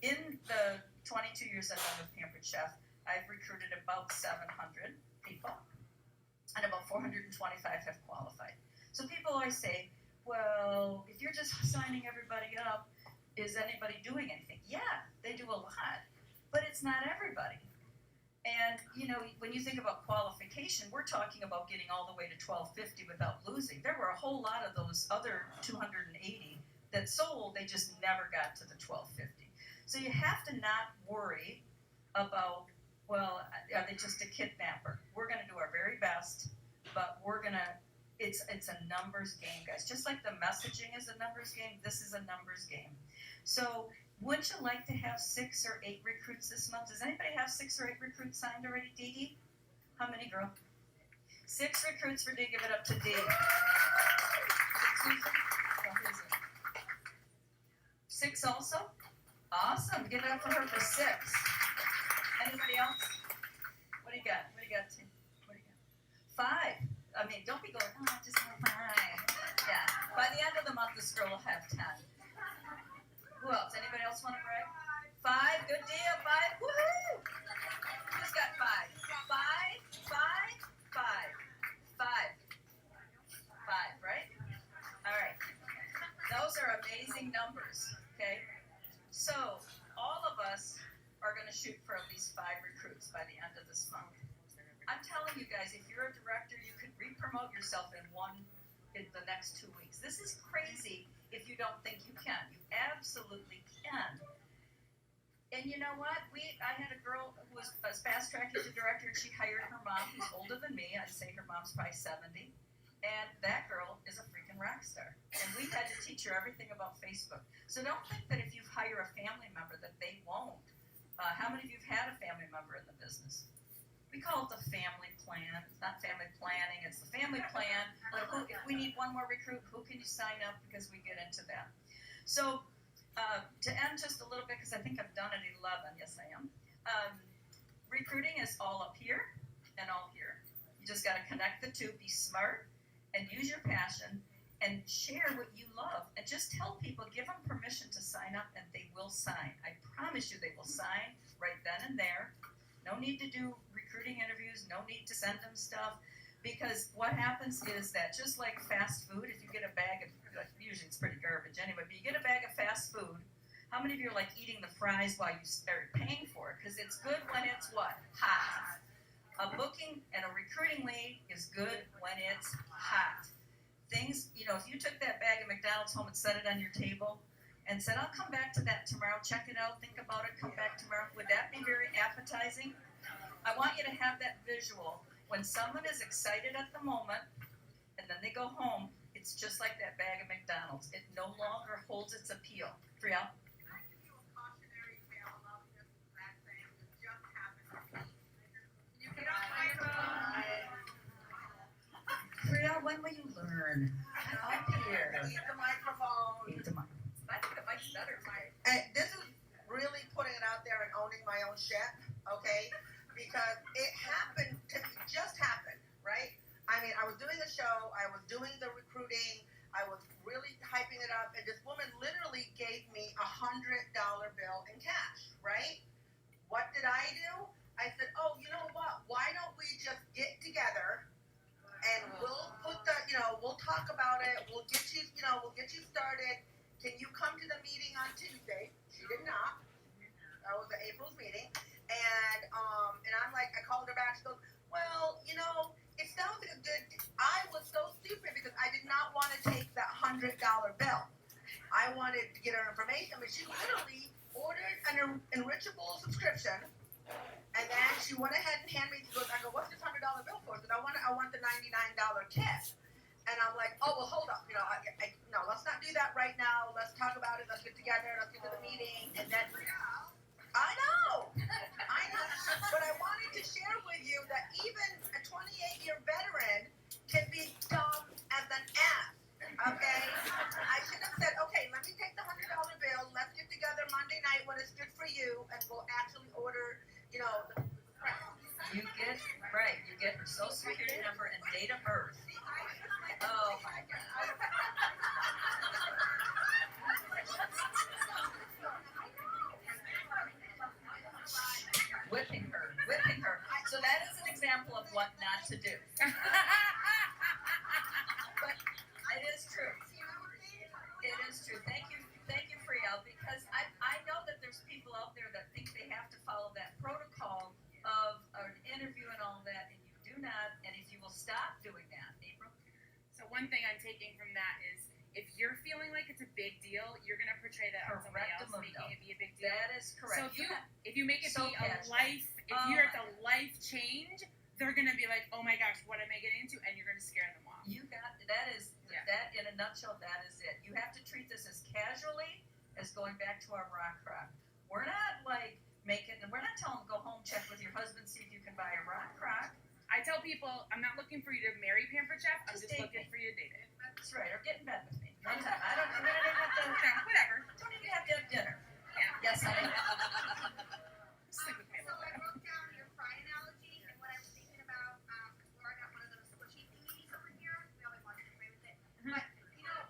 In the 22 years I've been with Pampered Chef, I've recruited about 700 people, and about 425 have qualified. So people always say, well, if you're just signing everybody up, is anybody doing anything? Yeah, they do a lot, but it's not everybody. And, you know, when you think about qualification, we're talking about getting all the way to 1250 without losing. There were a whole lot of those other 280 that sold, they just never got to the 1250. So you have to not worry about, well, are they just a kidnapper? We're going to do our very best, but it's a numbers game, guys. Just like the messaging is a numbers game, this is a numbers game. So wouldn't you like to have 6 or 8 recruits this month? Does anybody have 6 or 8 recruits signed already, Dee Dee? How many, girl? 6 recruits for Dee. Give it up to Dee. Susan? Oh, who is it? 6 also? Awesome. Give it up for her for 6. Anybody else? What do you got? What do you got, Tim? What do you got? 5. I mean, don't be going, oh, I just have 5. Yeah. By the end of the month, this girl will have 10. Who else? Anybody else want to brag? 5. Good deal. 5. Woohoo! Who's got 5? 5, 5, 5. 5. 5, right? All right. Those are amazing numbers, okay? So, all of us are going to shoot for at least 5 recruits by the end of this month. I'm telling you guys, if you're a director, you could re-promote yourself in the next 2 weeks. This is crazy if you don't think you can. You absolutely can. And you know what? I had a girl who was fast tracked as a director, and she hired her mom, who's older than me. I'd say her mom's probably 70. And that girl is a freaking rock star. And we had to teach her everything about Facebook. So don't think that if you hire a family member that they won't. How many of you have had a family member in the business? We call it the family plan. It's not family planning, it's the family plan. If we need one more recruit, who can you sign up? Because we get into that. So to end just a little bit, because I think I'm done at 11. Yes, I am. Recruiting is all up here and all here. You just got to connect the two, be smart, and use your passion, and share what you love. And just tell people, give them permission to sign up, and they will sign. I promise you they will sign right then and there. No need to do recruiting interviews, no need to send them stuff, because what happens is that just like fast food, if you get a bag of, usually it's pretty garbage anyway, but you get a bag of fast food, how many of you are like eating the fries while you start paying for it? Because it's good when it's what? Hot. A booking and a recruiting lead is good when it's hot. Things, you know, if you took that bag of McDonald's home and set it on your table and said, I'll come back to that tomorrow, check it out, think about it, come back tomorrow, would that be very appetizing? I want you to have that visual. When someone is excited at the moment and then they go home, it's just like that bag of McDonald's. It no longer holds its appeal. Priya? Can I give you a cautionary tale about this exact thing that just happened? You get on my phone. Priya, when will you learn? Up here. Eat the microphone. Eat the mic. I think the mic's better. And this is really putting it out there and owning my own shit, okay? Because it happened, just happened, right? I mean, I was doing a show, I was doing the recruiting, I was really hyping it up, and this woman literally gave me $100 bill in cash, right? What did I do? I said, oh, you know what? Why don't we just get together and we'll put the, we'll talk about it, we'll get you, we'll get you started. Can you come to the meeting on Tuesday? She did not. That was April's meeting. And I'm like, I called her back. She goes, well, it sounds like a good. I was so stupid because I did not want to take that $100 bill. I wanted to get her information, but she literally ordered an enrichable subscription, and then she went ahead and handed me. She goes, I go, what's this $100 bill for? She said, I want the $99 kit. And I'm like, oh, well, hold up. No, let's not do that right now. Let's talk about it. Let's get together. Let's get to the meeting. And then, I know. But I wanted to share with you that even a 28-year veteran can be dumb as an ass. Okay? I should have said, okay, let me take the $100 bill. Let's get together Monday night when it's good for you, and we'll actually order, You get her social security number and date of birth. Oh my God. whipping her. So that is an example of what not to do. But it is true. It is true. Thank you, Friel, because I know that there's people out there that think they have to follow that protocol of an interview and all that, and you do not. And if you will stop doing that, April. So one thing I'm taking from that is if you're feeling like it's a big deal, you're gonna portray that on somebody else, Correctamundo. making it be a big deal. That is correct. So if you make it So be a casual. life, if Oh you're at my the life change, they're gonna be like, oh my gosh, what am I getting into? And you're gonna scare them off. You got that is Yeah. that in a nutshell. That is it. You have to treat this as casually as going back to our rock crop. We're not like we're not telling them go home, check with your husband, see if you can buy a rock crock. I tell people, I'm not looking for you to marry Pampered Chef. I'm Just just date looking me. for you to date it. That's right. Or get in bed with me. One time. I don't even have to. Whatever. Don't even have to have dinner. Yeah. Yes, honey. Sleep with me a So little I bit. wrote down your fry analogy, and what I was thinking about, Laura got one of those squishy thingies over here. We always wanted to play with it. Mhm. But,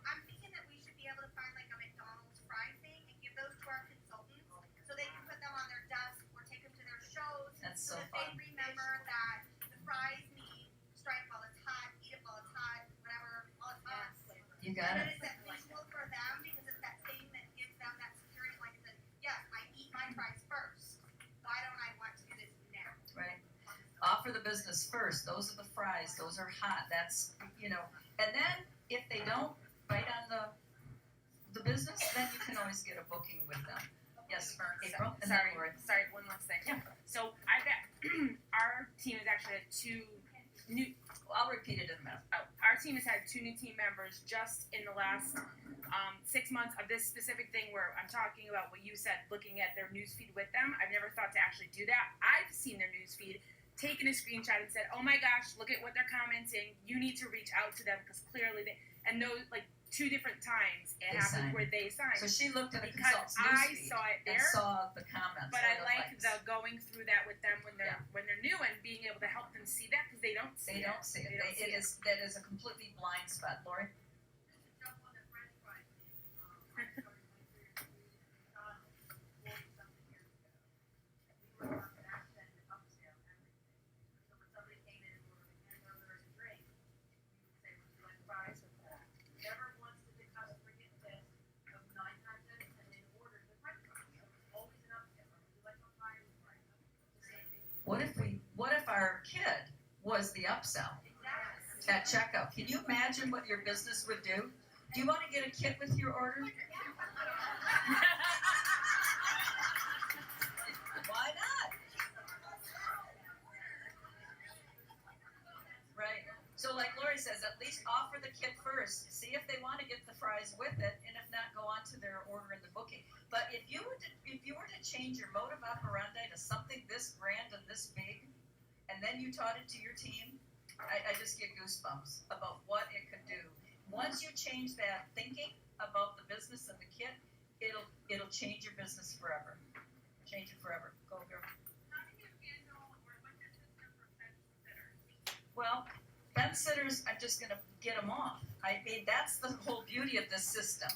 I'm thinking that we should be able to find like a McDonald's fry thing and give those to our consultants so they can put them on their desk or take them to their shows That's so so that fun. they remember that the fries mean strike while it's hot, eat it while it's hot, whatever, while it's hot. You got And it. it's that visual for them because it's that thing that gives them that security, like that, yes, I eat my fries first. Why don't I want to do this now? Right. Offer the business first. Those are the fries. Those are hot. That's And then if they don't bite on the business, then you can always get a booking with them. Yes, April. And then Laura. Sorry, one last thing. Yeah. So I bet our team has actually had two new. I'll repeat it in a minute. Our team has had two new team members just in the last 6 months of this specific thing where I'm talking about what you said, looking at their newsfeed with them. I've never thought to actually do that. I've seen their newsfeed, taken a screenshot and said, oh my gosh, look at what they're commenting. You need to reach out to them because clearly and those, like 2 different times it They happened signed. where they signed. So she looked at a because consultant's I newsfeed saw it and there. saw the comments. But or I the like likes. the going through that with them when they're new and being able to help them see that because they don't see They it. don't see it. They don't see it. That is a completely blind spot, Lori. Jump on the French fries thing. I started my career in McDonald's 40-something years ago. And we were on back then to upsell everything. So when somebody came in and ordered a hamburger and a drink, we would say, would you like fries with that? Never once did the customer get pissed. Of 9 times out of 10, they ordered the French fries. So it was always an upsell. Would you like a fry with fries? The same thing. What if our kid was the upsell Exactly. at checkout? Can you imagine what your business would do? Do you want to get a kid with your order? Why not? Right. So like Lori says, at least offer the kit first. See if they want to get the fries with it, and if not, go on to their order in the booking. But if you were to change your modus operandi to something this grand and this big, and then you taught it to your team, I just get goosebumps about what it could do. Once you change that thinking about the business and the kit, it'll change your business forever. Change it forever. Go, girl. How do you handle, or what's your system for fence sitters? Well, fence sitters, I'm just gonna get them off. I mean, that's the whole beauty of this system,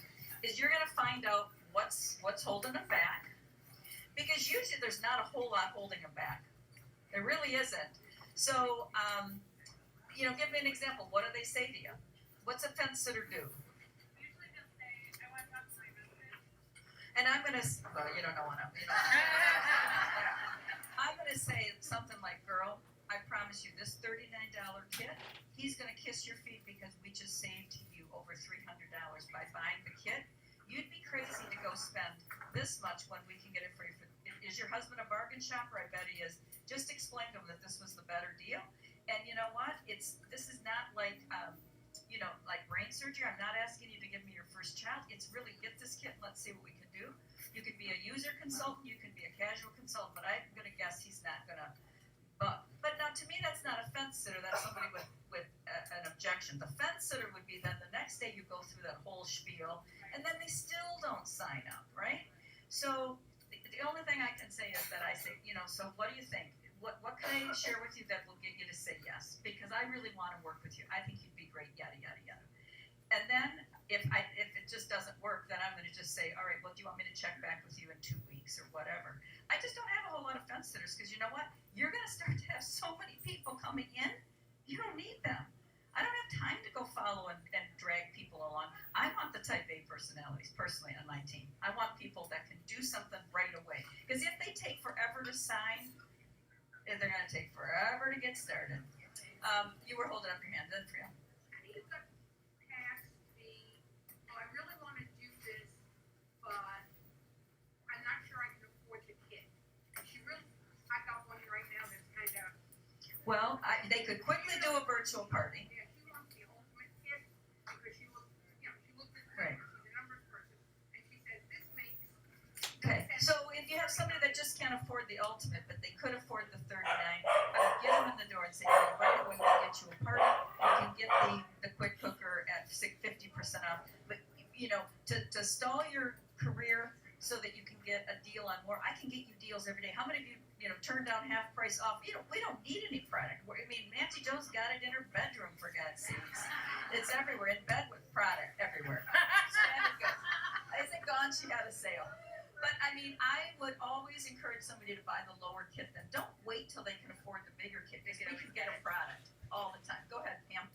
is you're gonna find out what's holding them back. Because usually there's not a whole lot holding them back. There really isn't. So, give me an example. What do they say to you? What's a fence sitter do? Usually they'll say, I want to talk to my husband. And I'm gonna, well, you don't know what I'm, I'm gonna say something like, girl, I promise you this $39 kit, he's gonna kiss your feet because we just saved you over $300 by buying the kit. You'd be crazy to go spend this much when we can get it free. Is your husband a bargain shopper? I bet he is. Just explain to him that this was the better deal. And you know what? This is not like, like brain surgery. I'm not asking you to give me your first child. It's really get this kit and let's see what we can do. You could be a user consultant. You can be a casual consultant. But I'm going to guess he's not going to. But now to me, that's not a fence sitter. That's somebody with an objection. The fence sitter would be then the next day you go through that whole spiel and then they still don't sign up, right? So the only thing I can say is that I say, so what do you think? What can I share with you that will get you to say yes? Because I really want to work with you. I think you'd be great, yada, yada, yada. And then if it just doesn't work, then I'm going to just say, all right, well, do you want me to check back with you in 2 weeks or whatever? I just don't have a whole lot of fence sitters because you know what? You're going to start to have so many people coming in, you don't need them. I don't have time to go follow and drag people along. I want the type A personalities personally on my team. I want people that can do something right away. Because if they take forever to sign, they're going to take forever to get started. You were holding up your hand, then Freya. I need to pass the, I really want to do this, but I'm not sure I can afford the kit. I got one right now that's kind of. Well, they could quickly do a virtual party. Yeah, she wants the ultimate kit because she looked at the Right. numbers, she's a numbers person, and she said, this makes. Okay, so if you have somebody that just can't afford the ultimate, but they could afford the $39, I would get them in the door and say, hey, right away, we'll get you a party. You can get the quick cooker at 50% off. But, you know, to stall your career so that you can get a deal on more, I can get you deals every day. How many of you, turn down half price off? We don't need any product. I mean, Nancy Jo's got it in her bedroom, for God's sakes. It's everywhere, in bed with product everywhere. Standard goods. Isn't gone, she had a sale. But I mean, I would always encourage somebody to buy the lower kit. Then don't wait till they can afford the bigger kit because we can get a product all the time. Go ahead, Pam.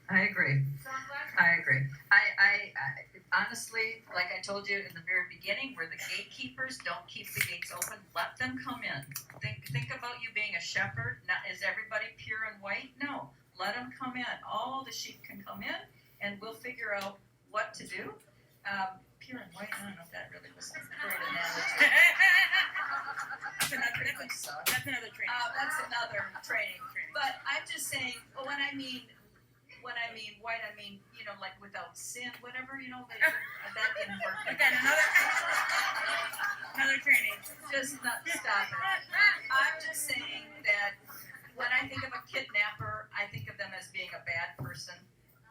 I agree. I honestly, like I told you in the very beginning, we're the gatekeepers. Don't keep the gates open. Let them come in. Think about you being a shepherd. Not, is everybody pure and white? No. Let them come in. All the sheep can come in, and we'll figure out what to do. Pure and white. I don't know if that really was a great analogy. That's another training. That's another training. But I'm just saying, when I mean white, I mean, like without sin, whatever, that didn't work. Again, another training. Just not stop it. I'm just saying that when I think of a kidnapper, I think of them as being a bad person.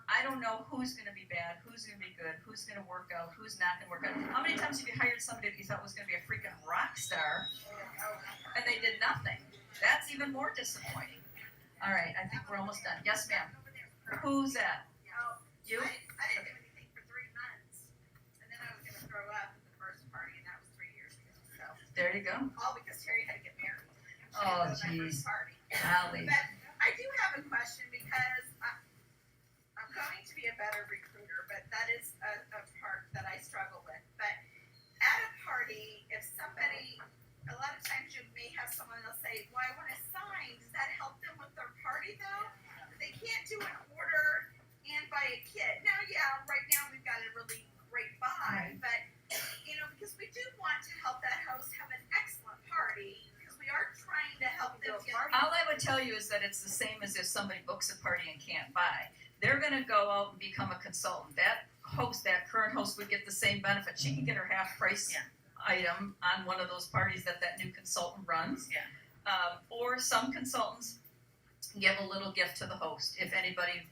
I don't know who's going to be bad, who's going to be good, who's going to work out, who's not going to work out. How many times have you hired somebody that you thought was going to be a freaking rock star, and they did nothing? That's even more disappointing. All right, I think we're almost done. Yes, ma'am. Who's that? You? I didn't do anything for 3 months, and then I was going to throw up at the first party, and that was 3 years ago. So There you go. all because Terry had to get married. Oh, That was my jeez. first party. Golly. But I do have a question because I'm going to be a better recruiter, but that is a part that I struggle with. But at a party, if somebody, a lot of times you may have someone that'll say, well, I want to sign. Does that help them with their party though? They can't do an order and buy a kit. Now, yeah, right now we've got a really great buy, but because we do want to help that host have an excellent party, because we are trying to help them get. All I would tell you is that it's the same as if somebody books a party and can't buy. They're going to go out and become a consultant. That current host would get the same benefit. She can get her half price item on one of those parties that new consultant runs. Yeah. Or some consultants give a little gift to the host. If anybody,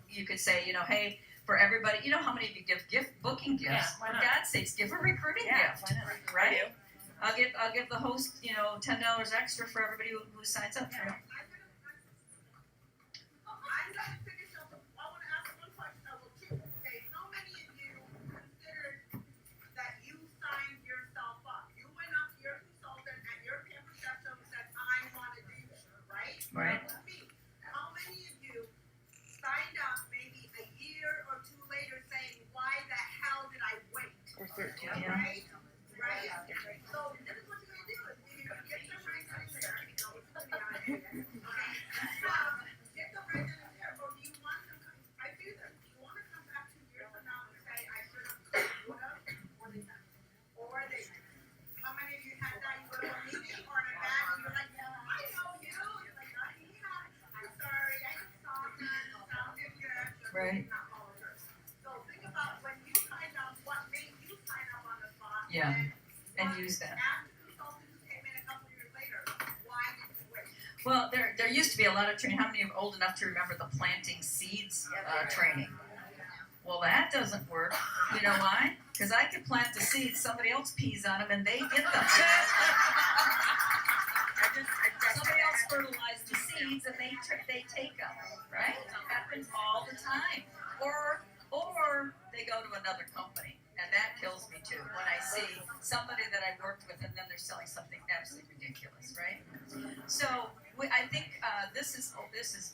you could say, hey, for everybody, how many of you give booking gifts? Yeah, why For not? God's sakes, give a recruiting gift, right? I'll give the host, $10 extra for everybody who signs up for it. I'm gonna finish up. I want to ask one question. Okay, how many of you considered that you signed yourself up? You went up to your consultant at your campus session and said, I want to do this, right? Right. That was me. How many of you signed up maybe a year or 2 later saying, why the hell did I wait? Or 13. Yeah. Right? Right? So this is what you're gonna do. Is you're gonna get the right person. Okay. Get the right person there. Or do you want them to, I do this. Do you want to come back 2 years from now and say, I should have, would have, or they done? Or they, how many of you had that? You go to a meeting or in a bag and you're like, I know you. You're like, yeah, I'm sorry, I just saw that. and use that. After consultants came in a couple years later, why did you quit? Well, there used to be a lot of training. How many are old enough to remember the planting seeds training? Well, that doesn't work. You know why? Because I could plant the seeds, somebody else pees on them, and they get them. Somebody else fertilizes the seeds, and they take them. Right? It happens all the time. Or they go to another company, and that kills me too. When I see somebody that I worked with, and then they're selling something absolutely ridiculous, right? So I think this is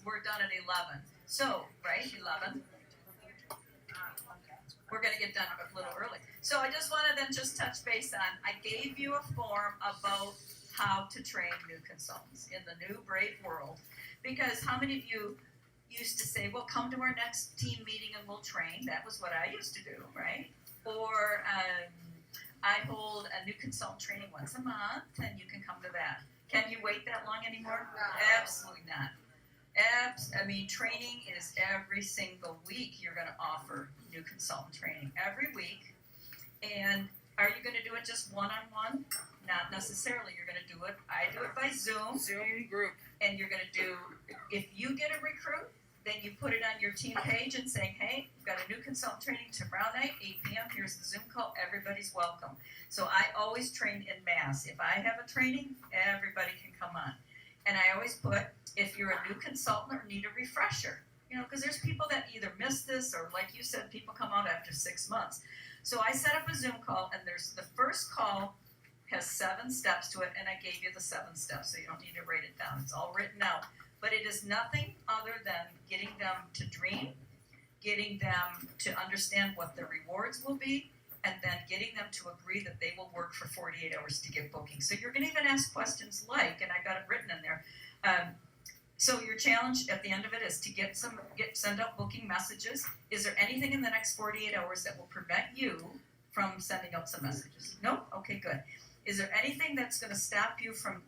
we're done at 11. So right, 11. We're going to get done a little early. So I just want to then just touch base on, I gave you a form about how to train new consultants in the new brave world. Because how many of you used to say, well, come to our next team meeting and we'll train? That was what I used to do, right? Or I hold a new consultant training once a month and you can come to that. Can you wait that long anymore? Absolutely not. I mean, training is every single week you're going to offer new consultant training every week. And are you going to do it just one-on-one? Not necessarily. You're going to do it. I do it by Zoom. Zoom group. And you're going to do, if you get a recruit, then you put it on your team page and saying, hey, we've got a new consultant training tomorrow night, 8 p.m. Here's the Zoom call. Everybody's welcome. So I always train in mass. If I have a training, everybody can come on. And I always put, if you're a new consultant or need a refresher, you know, because there's people that either miss this or, like you said, people come out after 6 months. So I set up a Zoom call, and there's the first call has 7 steps to it, and I gave you the 7 steps, so you don't need to write it down. It's all written out. But it is nothing other than getting them to dream, getting them to understand what the rewards will be, and then getting them to agree that they will work for 48 hours to get booking. So you're going to even ask questions like, and I got it written in there, so your challenge at the end of it is to send out booking messages. Is there anything in the next 48 hours that will prevent you from sending out some messages? Nope? Okay, good. Is there anything that's going to stop you from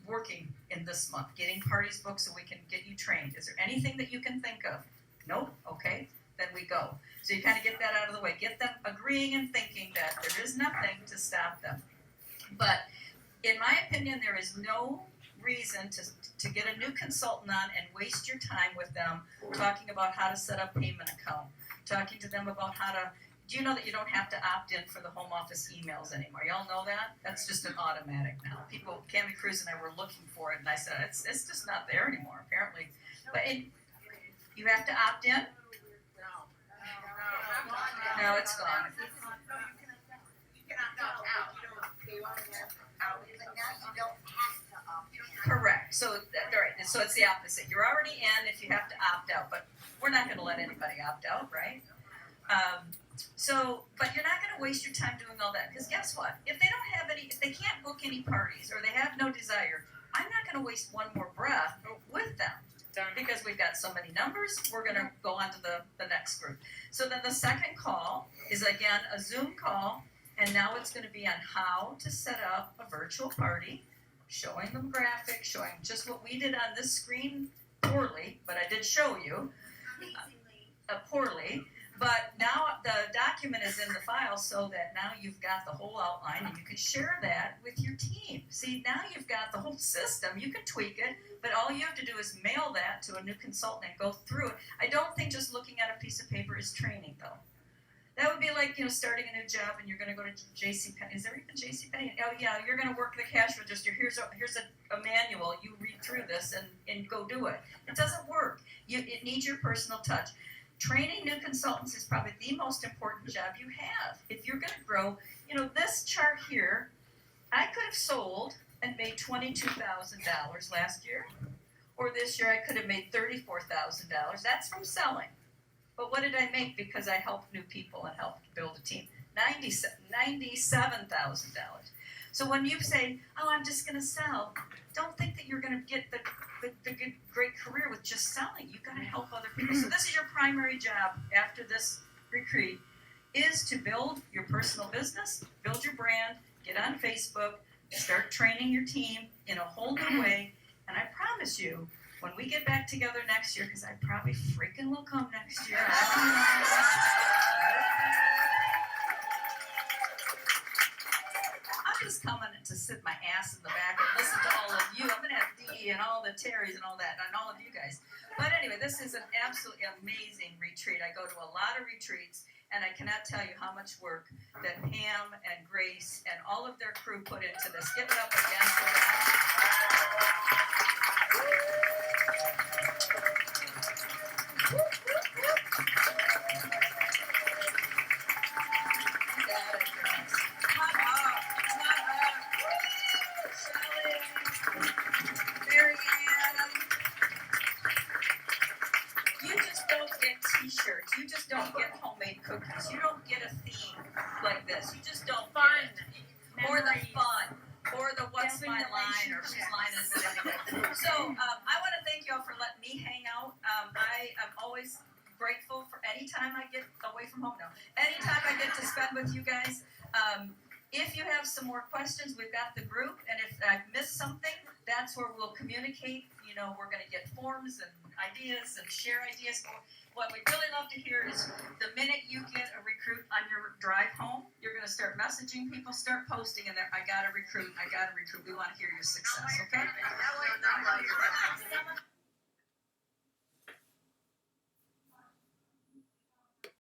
working in this month, getting parties booked so we can get you trained? Is there anything that you can think of? Nope? Okay, then we go. So you kind of get that out of the way. Get them agreeing and thinking that there is nothing to stop them. But in my opinion, there is no reason to get a new consultant on and waste your time with them talking about how to set up payment account, talking to them about how to, do you know that you don't have to opt in for the home office emails anymore? Y'all know that? That's just an automatic now. People, Cammie Cruz and I were looking for it, and I said, it's just not there anymore, apparently. But you have to opt in? No, it's gone. Correct. So right. So it's the opposite. You're already in if you have to opt out, but we're not going to let anybody opt out, right? But you're not going to waste your time doing all that, because guess what? If they can't book any parties or they have no desire, I'm not going to waste one more breath with them. Done. Because we've got so many numbers, we're going to go on to the next group. So then the second call is again a Zoom call, and now it's going to be on how to set up a virtual party, showing them graphics, showing just what we did on this screen poorly, but I did show you poorly. But now the document is in the file so that now you've got the whole outline and you can share that with your team. See, now you've got the whole system. You can tweak it, but all you have to do is mail that to a new consultant and go through it. I don't think just looking at a piece of paper is training, though. That would be like, starting a new job and you're going to go to JCPenney. Is there even JCPenney? Oh, yeah, you're going to work the cash register. Here's a manual. You read through this and go do it. It doesn't work. It needs your personal touch. Training new consultants is probably the most important job you have. If you're going to grow, this chart here, I could have sold and made $22,000 last year. Or this year I could have made $34,000. That's from selling. But what did I make because I helped new people and helped build a team? $97,000. So when you say, oh, I'm just going to sell, don't think that you're going to get the good, great career with just selling. You've got to help other people. So this is your primary job after this retreat, is to build your personal business, build your brand, get on Facebook, start training your team in a whole new way. And I promise you, when we get back together next year, because I probably freaking will come next year. I'm is coming to sit my ass in the back and listen to all of you. I'm gonna have Dee and all the Terrys and all that, and all of you guys. But anyway, this is an absolutely amazing retreat. I go to a lot of retreats, and I cannot tell you how much work that Pam and Grace and all of their crew put into this. Give it up again for that. T-shirts. You just don't get homemade cookies. You don't get a theme like this. You just don't Fun. get it. Or the fun. Or the what's my line or whose line is it anyway. So I want to thank you all for letting me hang out. I am always grateful for any time I get away from home now. Anytime I get to spend with you guys. If you have some more questions, we've got the group, and if I've missed something, that's where we'll communicate. You know, we're going to get forms and ideas and share ideas. What we'd really love to hear is the minute you get a recruit on your drive home, you're going to start messaging people, start posting, and I got a recruit, I got a recruit. We want to hear your success, okay?